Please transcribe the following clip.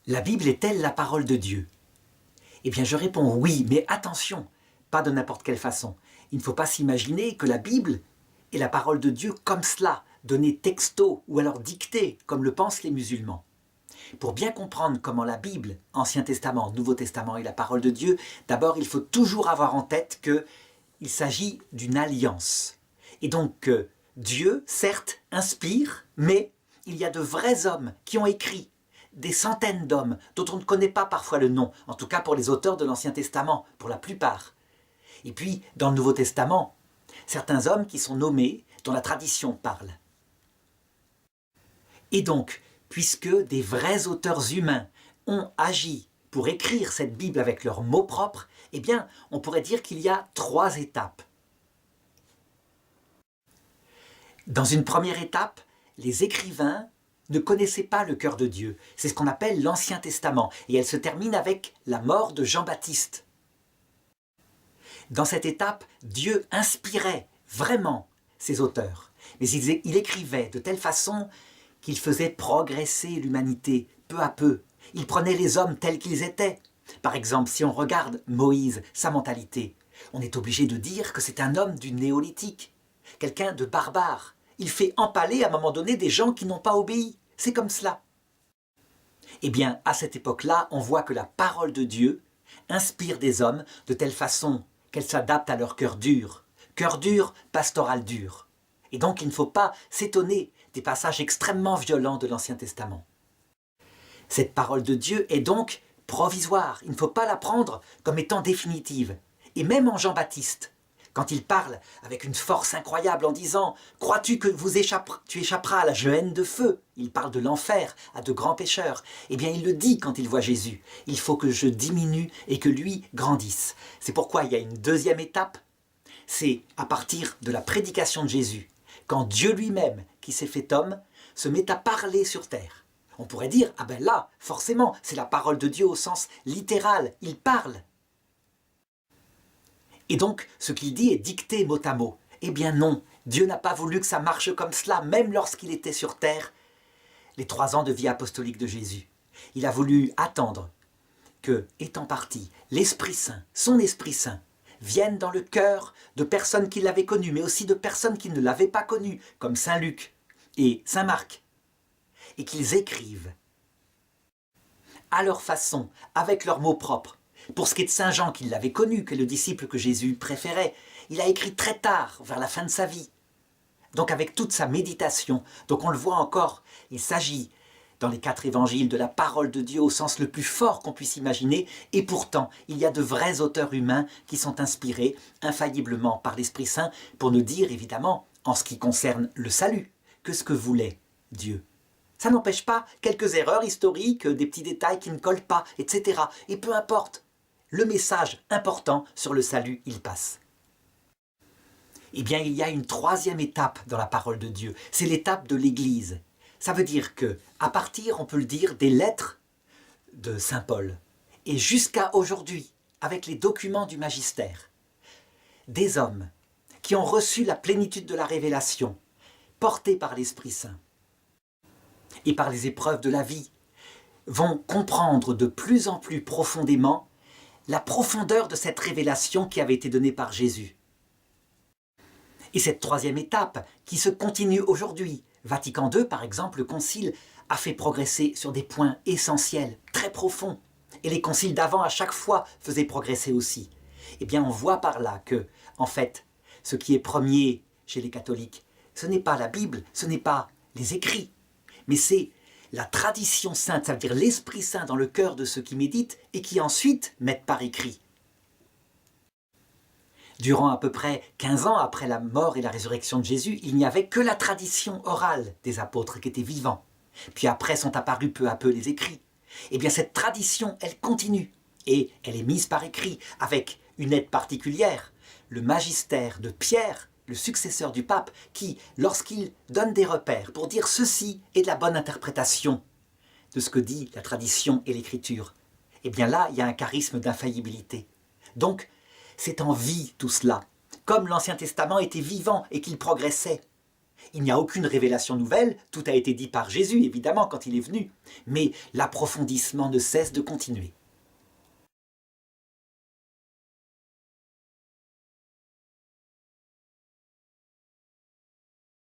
La Bible est-elle la parole de Dieu? Eh bien, je réponds oui, mais attention, pas de n'importe quelle façon. Il ne faut pas s'imaginer que la Bible est la parole de Dieu comme cela, donnée texto ou alors dictée, comme le pensent les musulmans. Pour bien comprendre comment la Bible, Ancien Testament, Nouveau Testament est la parole de Dieu, d'abord il faut toujours avoir en tête qu'il s'agit d'une alliance. Et donc Dieu, certes, inspire, mais il y a de vrais hommes qui ont écrit, des centaines d'hommes dont on ne connaît pas parfois le nom, en tout cas pour les auteurs de l'Ancien Testament, pour la plupart. Et puis, dans le Nouveau Testament, certains hommes qui sont nommés, dont la tradition parle. Et donc, puisque des vrais auteurs humains ont agi pour écrire cette Bible avec leurs mots propres, eh bien, on pourrait dire qu'il y a 3 étapes. Dans une première étape, les écrivains ne connaissaient pas le cœur de Dieu. C'est ce qu'on appelle l'Ancien Testament, et elle se termine avec la mort de Jean-Baptiste. Dans cette étape, Dieu inspirait vraiment ses auteurs, mais il écrivait de telle façon qu'il faisait progresser l'humanité peu à peu. Il prenait les hommes tels qu'ils étaient. Par exemple, si on regarde Moïse, sa mentalité, on est obligé de dire que c'est un homme du néolithique, quelqu'un de barbare. Il fait empaler à un moment donné des gens qui n'ont pas obéi. C'est comme cela. Eh bien, à cette époque-là, on voit que la parole de Dieu inspire des hommes de telle façon qu'elle s'adapte à leur cœur dur, pastoral dur. Et donc, il ne faut pas s'étonner des passages extrêmement violents de l'Ancien Testament. Cette parole de Dieu est donc provisoire, il ne faut pas la prendre comme étant définitive. Et même en Jean-Baptiste, quand il parle avec une force incroyable en disant « Crois-tu que tu échapperas à la gehenne de feu ?» Il parle de l'enfer à de grands pécheurs. Eh bien, il le dit quand il voit Jésus. Il faut que je diminue et que lui grandisse. C'est pourquoi il y a une deuxième étape. C'est à partir de la prédication de Jésus, quand Dieu lui-même, qui s'est fait homme, se met à parler sur terre. On pourrait dire, ah ben là, forcément, c'est la parole de Dieu au sens littéral, il parle. Et donc, ce qu'il dit est dicté mot à mot. Eh bien non, Dieu n'a pas voulu que ça marche comme cela, même lorsqu'il était sur terre, les 3 ans de vie apostolique de Jésus. Il a voulu attendre que, étant parti, l'Esprit Saint, son Esprit Saint, vienne dans le cœur de personnes qui l'avaient connu, mais aussi de personnes qui ne l'avaient pas connu, comme Saint Luc et Saint Marc, et qu'ils écrivent à leur façon, avec leurs mots propres. Pour ce qui est de Saint Jean, qui l'avait connu, qui est le disciple que Jésus préférait, il a écrit très tard, vers la fin de sa vie. Donc avec toute sa méditation, donc on le voit encore, il s'agit dans les 4 évangiles de la parole de Dieu au sens le plus fort qu'on puisse imaginer, et pourtant il y a de vrais auteurs humains qui sont inspirés infailliblement par l'Esprit Saint pour nous dire évidemment, en ce qui concerne le salut, que ce que voulait Dieu. Ça n'empêche pas quelques erreurs historiques, des petits détails qui ne collent pas, etc. Et peu importe, le message important sur le salut, il passe. Eh bien, il y a une 3e étape dans la parole de Dieu, c'est l'étape de l'Église. Ça veut dire que, à partir, on peut le dire, des lettres de Saint Paul, et jusqu'à aujourd'hui, avec les documents du magistère, des hommes qui ont reçu la plénitude de la révélation, portés par l'Esprit Saint, et par les épreuves de la vie, vont comprendre de plus en plus profondément la profondeur de cette révélation qui avait été donnée par Jésus. Et cette 3e étape, qui se continue aujourd'hui, Vatican II, par exemple, le concile, a fait progresser sur des points essentiels, très profonds. Et les conciles d'avant, à chaque fois, faisaient progresser aussi. Eh bien, on voit par là que, en fait, ce qui est premier chez les catholiques, ce n'est pas la Bible, ce n'est pas les écrits, mais c'est la tradition sainte, ça veut dire l'Esprit Saint dans le cœur de ceux qui méditent et qui ensuite mettent par écrit. Durant à peu près 15 ans après la mort et la résurrection de Jésus, il n'y avait que la tradition orale des apôtres qui étaient vivants. Puis après sont apparus peu à peu les écrits. Eh bien cette tradition, elle continue et elle est mise par écrit avec une aide particulière, le magistère de Pierre, le successeur du pape, qui, lorsqu'il donne des repères pour dire ceci est de la bonne interprétation de ce que dit la tradition et l'écriture, eh bien là, il y a un charisme d'infaillibilité. Donc, c'est en vie tout cela, comme l'Ancien Testament était vivant et qu'il progressait. Il n'y a aucune révélation nouvelle, tout a été dit par Jésus, évidemment, quand il est venu, mais l'approfondissement ne cesse de continuer.